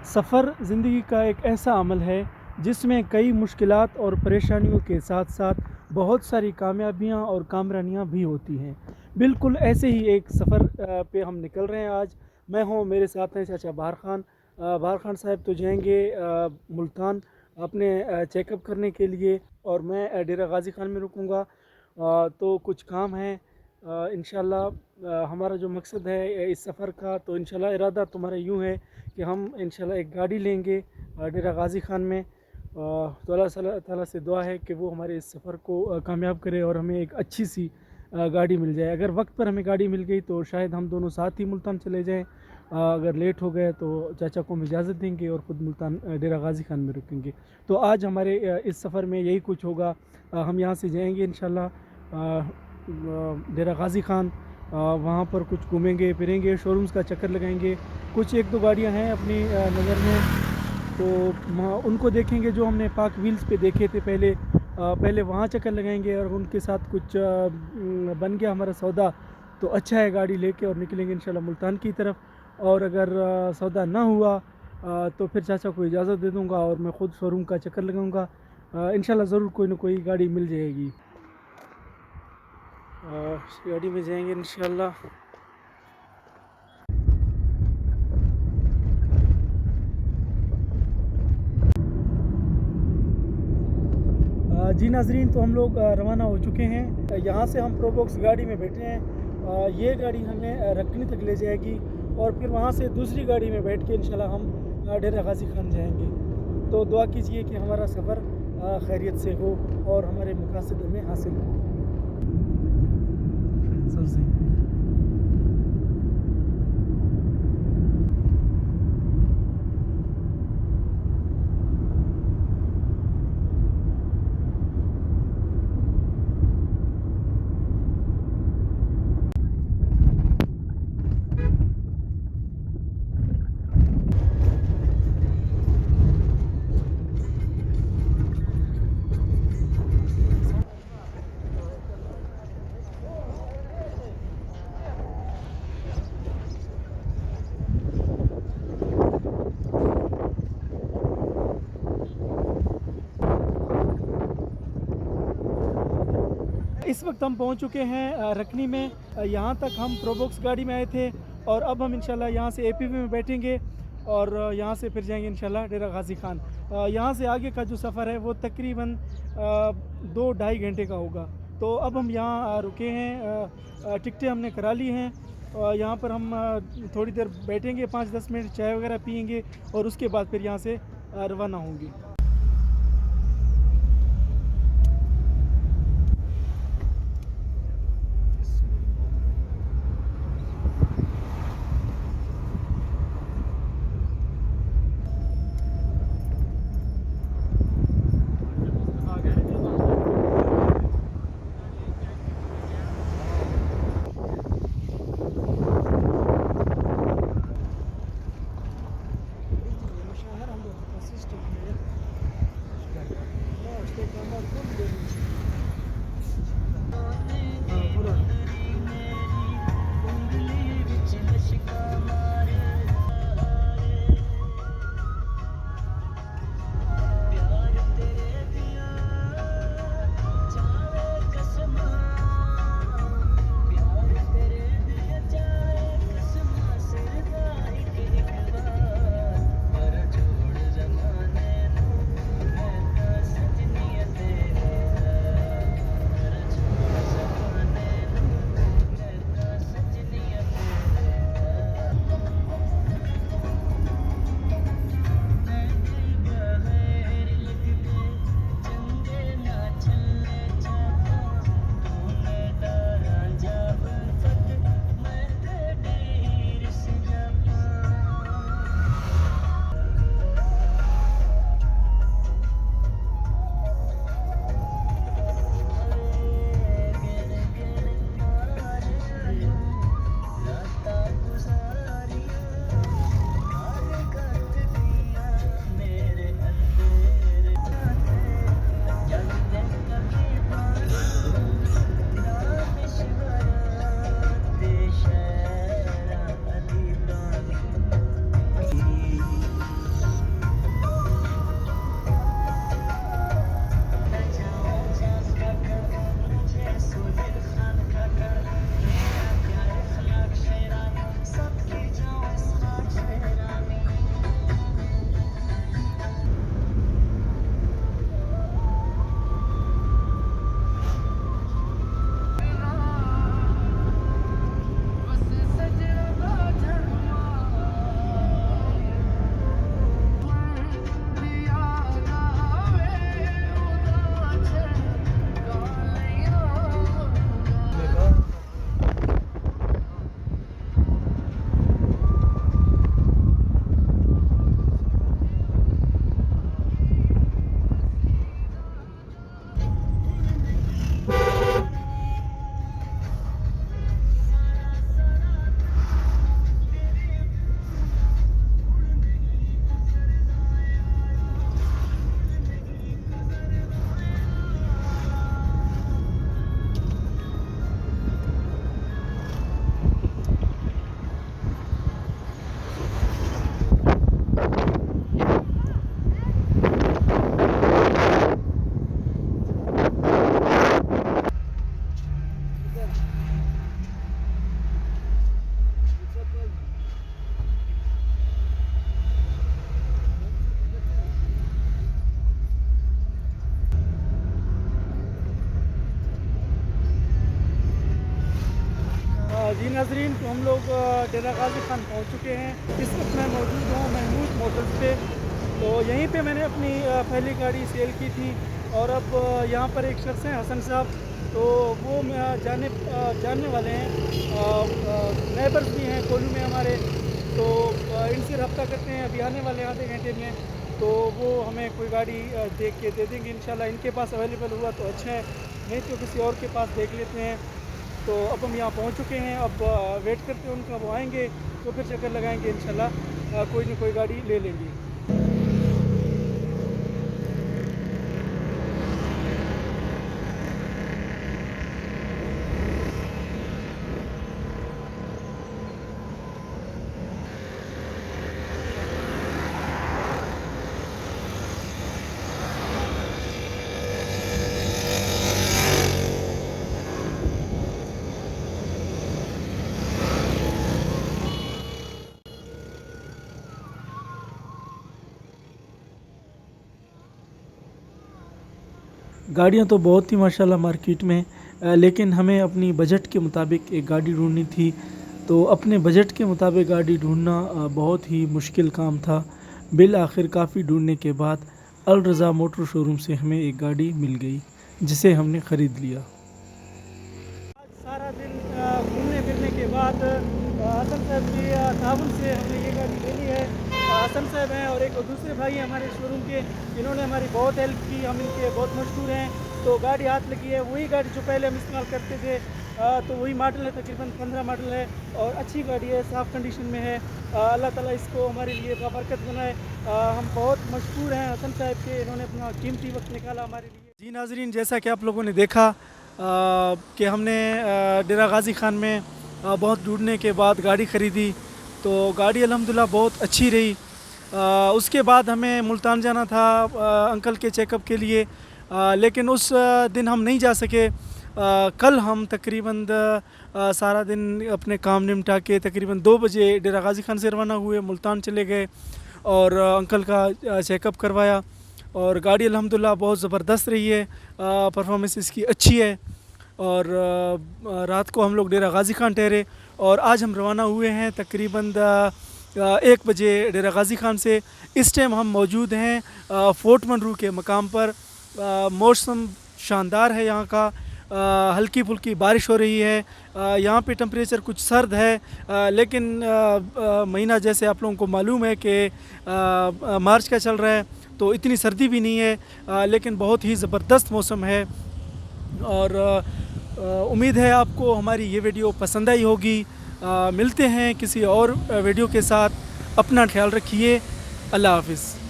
सफ़र ज़िंदगी का एक ऐसा अमल है जिसमें कई मुश्किलात और परेशानियों के साथ साथ बहुत सारी कामयाबियाँ और कामरानियाँ भी होती हैं। बिल्कुल ऐसे ही एक सफ़र पे हम निकल रहे हैं आज। मैं हूँ, मेरे साथ हैं चाचा बाहर ख़ान। बाहर ख़ान साहब तो जाएंगे मुल्तान अपने चेकअप करने के लिए, और मैं डेरा गाज़ी ख़ान में रुकूँगा। तो कुछ काम है इंशाल्लाह। हमारा जो मकसद है इस सफ़र का, तो इंशाल्लाह इरादा तुम्हारा यूँ है कि हम इंशाल्लाह एक गाड़ी लेंगे डेरा गाज़ी ख़ान में। तो अल्लाह ताला से दुआ है कि वो हमारे इस सफ़र को कामयाब करे और हमें एक अच्छी सी गाड़ी मिल जाए। अगर वक्त पर हमें गाड़ी मिल गई तो शायद हम दोनों साथ ही मुल्तान चले जाएं। अगर लेट हो गए तो चाचा को हम इजाज़त देंगे और ख़ुद मुल्तान डेरा गाज़ी ख़ान में रुकेंगे। तो आज हमारे इस सफ़र में यही कुछ होगा। हम यहाँ से जाएंगे इंशाल्लाह डेरा गाज़ी ख़ान। वहाँ पर कुछ घूमेंगे फिरेंगे, शोरूम्स का चक्कर लगाएंगे। कुछ एक दो गाड़ियाँ हैं अपनी नज़र में, तो वहाँ उनको देखेंगे जो हमने पाक व्हील्स पे देखे थे पहले। पहले वहाँ चक्कर लगाएंगे और उनके साथ कुछ बन गया हमारा सौदा तो अच्छा है, गाड़ी लेके और निकलेंगे इंशाल्लाह मुल्तान की तरफ। और अगर सौदा ना हुआ तो फिर चाचा को इजाज़त दे दूँगा और मैं ख़ुद शोरूम का चक्कर लगाऊँगा। इंशाल्लाह ज़रूर कोई ना कोई गाड़ी मिल जाएगी। गाड़ी में जाएंगे इंशाल्लाह। जी नाजरीन, तो हम लोग रवाना हो चुके हैं। यहाँ से हम प्रोबॉक्स गाड़ी में बैठे हैं। ये गाड़ी हमें रखनी तक ले जाएगी और फिर वहाँ से दूसरी गाड़ी में बैठ के इंशाल्लाह हम डेरा गाज़ी ख़ान जाएंगे। तो दुआ कीजिए कि हमारा सफ़र खैरियत से हो और हमारे मकासद में हासिल हो। सबसे इस वक्त हम पहुंच चुके हैं रकनी में। यहाँ तक हम प्रोबॉक्स गाड़ी में आए थे और अब हम इंशाल्लाह यहाँ से एपीवी में बैठेंगे और यहाँ से फिर जाएंगे इंशाल्लाह डेरा गाज़ी ख़ान। यहाँ से आगे का जो सफ़र है वो तकरीबन 2-2.5 घंटे का होगा। तो अब हम यहाँ रुके हैं, टिकटें हमने करा ली हैं। यहाँ पर हम थोड़ी देर बैठेंगे, 5-10 मिनट चाय वगैरह पियेंगे और उसके बाद फिर यहाँ से रवाना होंगे। नाज़रीन, तो हम लोग डेरा गाज़ी ख़ान पहुँच चुके हैं। इस वक्त मैं मौजूद हूँ महमूद मोटर्स पे। तो यहीं पे मैंने अपनी पहली गाड़ी सेल की थी और अब यहाँ पर एक शख्स हैं हसन साहब, तो वो जानने वाले हैं, नेबर्स भी हैं कोलू में हमारे। तो इनसे रब्ता करते हैं, अभी आने वाले आधे घंटे में, तो वो हमें कोई गाड़ी देख के दे देंगे इंशाल्लाह। इनके पास अवेलेबल हुआ तो अच्छा है, नहीं तो किसी और के पास देख लेते हैं। तो अब हम यहाँ पहुँच चुके हैं, अब वेट करते हैं उनका, वो आएंगे तो फिर चक्कर लगाएंगे इंशाल्लाह, कोई ना कोई गाड़ी ले लेंगे। गाड़ियाँ तो बहुत ही माशाल्लाह मार्केट में, लेकिन हमें अपनी बजट के मुताबिक एक गाड़ी ढूंढनी थी। तो अपने बजट के मुताबिक गाड़ी ढूंढना बहुत ही मुश्किल काम था। बिल आखिर काफ़ी ढूंढने के बाद अल रज़ा मोटर शोरूम से हमें एक गाड़ी मिल गई, जिसे हमने ख़रीद लिया। आज सारा दिन घूमने फिरने के बाद हसन साहब की ताउन से हमने ये गाड़ी ले ली है। हसन साहब हैं और एक दूसरे भाई हैं हमारे शोरूम के, इन्होंने हमारी बहुत हेल्प की, हम इनके बहुत मशहूर हैं। तो गाड़ी हाथ लगी है, वही गाड़ी जो पहले हम इस्तेमाल करते थे, तो वही मॉडल है, तकरीबन 15 मॉडल है और अच्छी गाड़ी है, साफ़ कंडीशन में है। अल्लाह ताला इसको हमारे लिए बरकत बनाए। हम बहुत मशहूर हैं हसन साहब के, इन्होंने अपना कीमती वक्त निकाला हमारे लिए। जी नाज़रीन, जैसा कि आप लोगों ने देखा कि हमने डेरा गाज़ी ख़ान में बहुत ढूंढने के बाद गाड़ी ख़रीदी, तो गाड़ी अल्हम्दुलिल्लाह बहुत अच्छी रही। उसके बाद हमें मुल्तान जाना था अंकल के चेकअप के लिए, लेकिन उस दिन हम नहीं जा सके। कल हम तकरीबन सारा दिन अपने काम निपटा के तकरीबन 2 बजे डेरा गाज़ी ख़ान से रवाना हुए, मुल्तान चले गए और अंकल का चेकअप करवाया। और गाड़ी अल्हम्दुलिल्लाह बहुत ज़बरदस्त रही है, परफॉर्मेंस इसकी अच्छी है। और रात को हम लोग डेरा गाज़ी ख़ान ठहरे और आज हम रवाना हुए हैं तकरीबन 1 बजे डेरा गाज़ी ख़ान से। इस टाइम हम मौजूद हैं फोर्ट मनरू के मकाम पर। मौसम शानदार है यहाँ का, हल्की फुल्की बारिश हो रही है। यहाँ पे टेम्परेचर कुछ सर्द है, लेकिन महीना जैसे आप लोगों को मालूम है कि मार्च का चल रहा है, तो इतनी सर्दी भी नहीं है, लेकिन बहुत ही ज़बरदस्त मौसम है। और उम्मीद है आपको हमारी ये वीडियो पसंद आई होगी। मिलते हैं किसी और वीडियो के साथ, अपना ख्याल रखिए, अल्लाह हाफ़िज़।